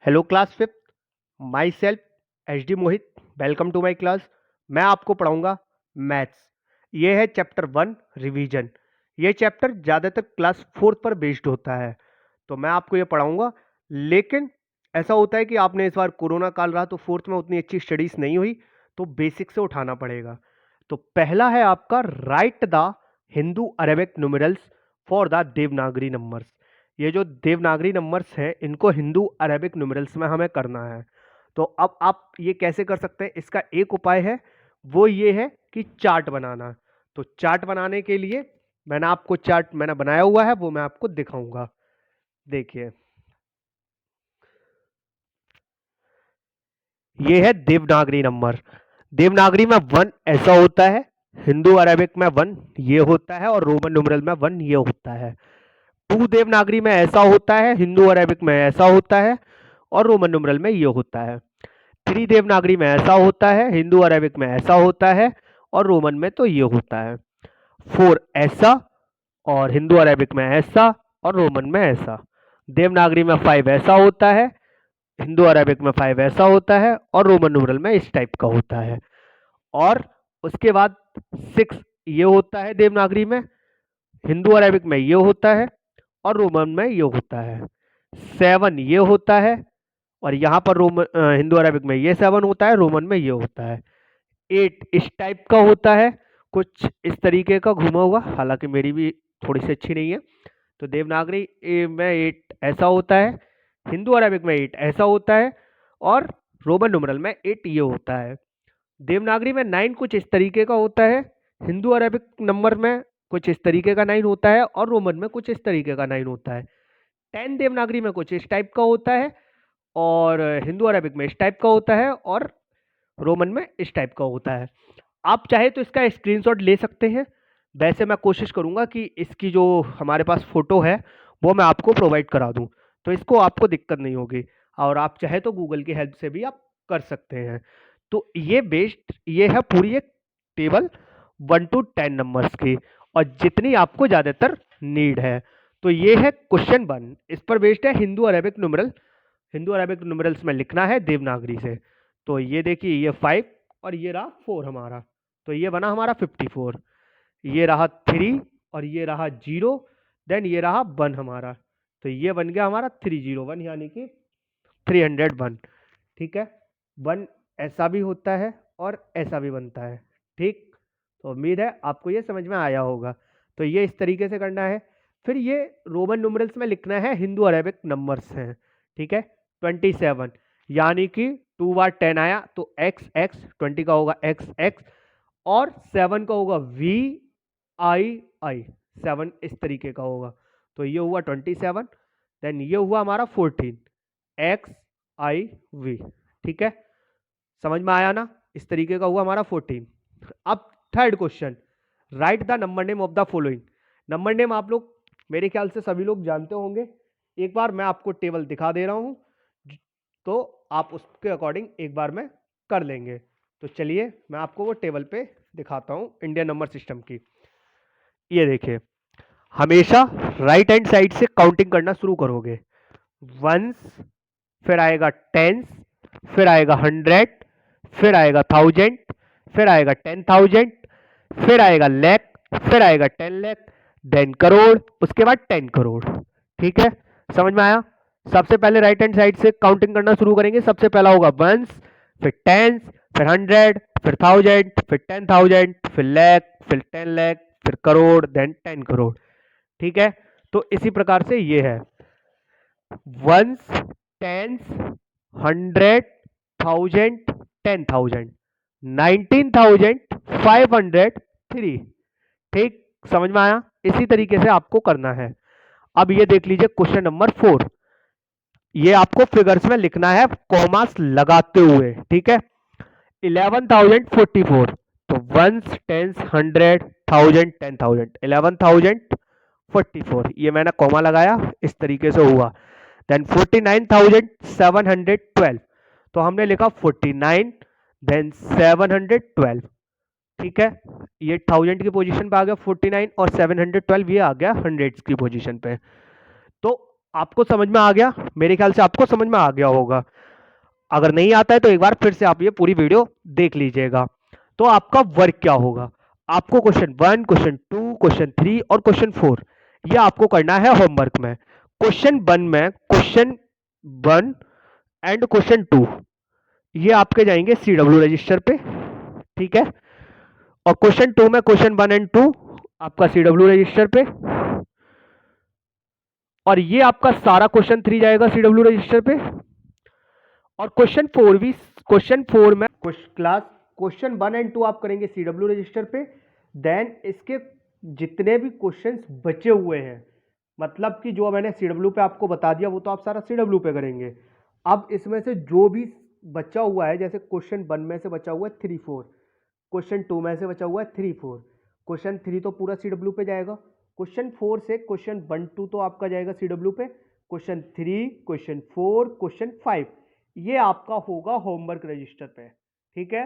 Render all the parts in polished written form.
Hello class fifth. Myself H D Mohit. Welcome to my class. मैं आपको पढ़ाऊंगा maths. ये है चैप्टर वन रिवीजन। ये चैप्टर ज़्यादातर क्लास फोर्थ पर बेस्ड होता है, तो मैं आपको ये पढ़ाऊंगा। लेकिन ऐसा होता है कि आपने इस बार कोरोना काल रहा तो फोर्थ में उतनी अच्छी स्टडीज नहीं हुई, तो बेसिक से उठाना पड़ेगा। तो पहला है आपका right the Hindu Arabic numerals for the Devanagari numbers. ये जो देवनागरी नंबर्स हैं इनको हिंदू अरेबिक न्यूमेरल्स में हमें करना है। तो अब आप ये कैसे कर सकते हैं, इसका एक उपाय है, वो ये है कि चार्ट बनाना। तो चार्ट बनाने के लिए मैंने आपको चार्ट मैंने बनाया हुआ है, वो मैं आपको दिखाऊंगा। देखिए, ये है देवनागरी नंबर। देवनागरी में वन ऐसा होता है, हिंदू अरेबिक में वन ये होता है, और रोमन न्यूमेरल में वन ये होता है। टू देवनागरी में ऐसा होता है, हिंदू अरेबिक में ऐसा होता है, और रोमन न्यूमेरल में ये होता है। थ्री देवनागरी में ऐसा होता है, हिंदू अरेबिक में ऐसा होता है, और रोमन में तो ये होता है। फोर ऐसा, और हिंदू अरेबिक में ऐसा, और रोमन में ऐसा। देवनागरी में फाइव ऐसा होता है, हिंदू अरेबिक में फाइव ऐसा होता है, और रोमन न्यूमेरल में इस टाइप का होता है। और उसके बाद सिक्स ये होता है देवनागरी में, हिंदू अरेबिक में ये होता है, और रोमन में ये होता है। सेवन ये होता है, और यहाँ पर हिंदू अरेबिक में ये सेवन होता है, रोमन में ये होता है। एट इस टाइप का होता है, कुछ इस तरीके का घुमा हुआ, हालांकि मेरी भी थोड़ी सी अच्छी नहीं है। तो देवनागरी में एट ऐसा होता है, हिंदू अरेबिक में एट ऐसा होता है, और रोमन न्यूमेरल में एट ये होता है। देवनागरी में नाइन कुछ इस तरीके का होता है, हिंदू अरेबिक नंबर में कुछ इस तरीके का नाइन होता है, और रोमन में कुछ इस तरीके का नाइन होता है। टेन देवनागरी में कुछ इस टाइप का होता है, और हिंदू अरेबिक में इस टाइप का होता है, और रोमन में इस टाइप का होता है। आप चाहे तो इसका स्क्रीनशॉट ले सकते हैं। वैसे मैं कोशिश करूंगा कि इसकी जो हमारे पास फोटो है वो मैं आपको प्रोवाइड करा दूं, तो इसको आपको दिक्कत नहीं होगी। और आप चाहे तो गूगल की हेल्प से भी आप कर सकते हैं। तो ये है पूरी एक टेबल 1 to 10 नंबर्स की, और जितनी आपको ज़्यादातर नीड है। तो ये है क्वेश्चन वन, इस पर बेस्ड है Hindu Arabic numeral. Hindu Arabic numerals में लिखना है देवनागरी से। तो ये देखिए, ये फाइव और ये रहा फोर हमारा, तो ये बना हमारा 54। ये रहा थ्री, और ये रहा जीरो, देन ये रहा वन हमारा। तो ये बन गया हमारा 301, यानी कि 301। ठीक है, वन ऐसा भी होता है और ऐसा भी बनता है। ठीक, तो उम्मीद है आपको ये समझ में आया होगा। तो ये इस तरीके से करना है। फिर ये रोमन न्यूमेरल्स में लिखना है, हिंदू अरेबिक नंबर्स हैं। ठीक है, 27, यानी कि टू बार 10 आया तो एक्स एक्स, 20 का होगा एक्स एक्स, और 7 का होगा वी आई आई, 7 इस तरीके का होगा। तो ये हुआ 27, देन ये हुआ हमारा 14, एक्स आई वी। ठीक है, समझ में आया ना, इस तरीके का हुआ हमारा 14। अब third question, right the number name of the following. Number name आप लोग मेरे ख्याल से सभी लोग जानते होंगे। एक बार मैं आपको टेबल दिखा दे रहा हूं, तो आप उसके अकॉर्डिंग एक बार में कर लेंगे। तो चलिए मैं आपको वो टेबल पे दिखाता हूं इंडियन नंबर सिस्टम की। ये देखिए, हमेशा राइट हैंड साइड से काउंटिंग करना शुरू करोगे। वंस, फिर आएगा टेंस, फिर आएगा 100, फिर आएगा 1000, फिर आएगा 10,000, फिर आएगा लैख, फिर आएगा 10 लाख, देन करोड़, उसके बाद 10 करोड़। ठीक है, समझ में आया। सबसे पहले राइट हैंड साइड से काउंटिंग करना शुरू करेंगे। सबसे पहला होगा वंस, फिर टेंस, फिर 100, फिर 1000, फिर 10,000, फिर लैख, फिर 10 लाख, फिर करोड़, देन 10 करोड़। ठीक है, तो इसी प्रकार से ये है वंस, टेंस, 100, 1000, 10,000, 19,503। ठीक, समझ में आया। इसी तरीके से आपको करना है। अब ये देख लीजिए क्वेश्चन नंबर 4, ये आपको फिगर्स में लिखना है कॉमास लगाते हुए। ठीक है, 11,044, तो वंस, टेंस, 100, 1000, 10,000, 11,044, ये मैंने कॉमा लगाया, इस तरीके से हुआ। देन 49,712, तो हमने लिखा 49, देन 712। ठीक है, ये 1000 की पोजीशन पे आ गया 49, और 712 ये आ गया 100 की पोजीशन पे। तो आपको समझ में आ गया? मेरे ख्याल से आपको समझ में आ गया होगा। अगर नहीं आता है तो एक बार फिर से आप ये पूरी वीडियो देख लीजिएगा। तो आपका वर्क क्या होगा? आपको क्वेश्चन 1, क्वेश्चन 2, क्वेश्चन 3 और क्वेश्चन 4 ये आपको करना है होमवर्क में। क्वेश्चन 1 में क्वेश्चन 1 एंड क्वेश्चन 2 ये आपके जाएंगे CW रजिस्टर पे, ठीक है? और क्वेश्चन 2 में क्वेश्चन 1 एंड 2 आपका CW रजिस्टर पे, और ये आपका सारा क्वेश्चन 3 जाएगा CW रजिस्टर पे। और क्वेश्चन 4 भी, क्वेश्चन 4 में क्लास क्वेश्चन 1 एंड 2 आप करेंगे CW रजिस्टर पे। देन इसके जितने भी क्वेश्चंस बचे हुए हैं, मतलब कि जो मैंने CW पे आपको बता दिया वो तो आप सारा CW पे करेंगे। अब इसमें से जो भी बचा हुआ है, जैसे क्वेश्चन 1 में से बचा हुआ है 3 4, क्वेश्चन 2 में से बचा हुआ है 3 4, क्वेश्चन 3 तो पूरा CW पे जाएगा। क्वेश्चन 4 से क्वेश्चन 1 2 तो आपका जाएगा CW पे। क्वेश्चन 3, क्वेश्चन 4, क्वेश्चन 5 ये आपका होगा होमवर्क रजिस्टर पे, ठीक है?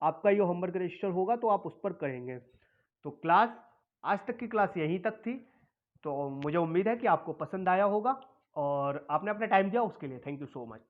आपका ये होमवर्क रजिस्टर होगा तो आप उस पर करेंगे। तो क्लास, आज तक की क्लास यहीं तक थी। तो मुझे उम्मीद है कि आपको पसंद आया होगा, और आपने अपना टाइम दिया उसके लिए थैंक यू सो मच।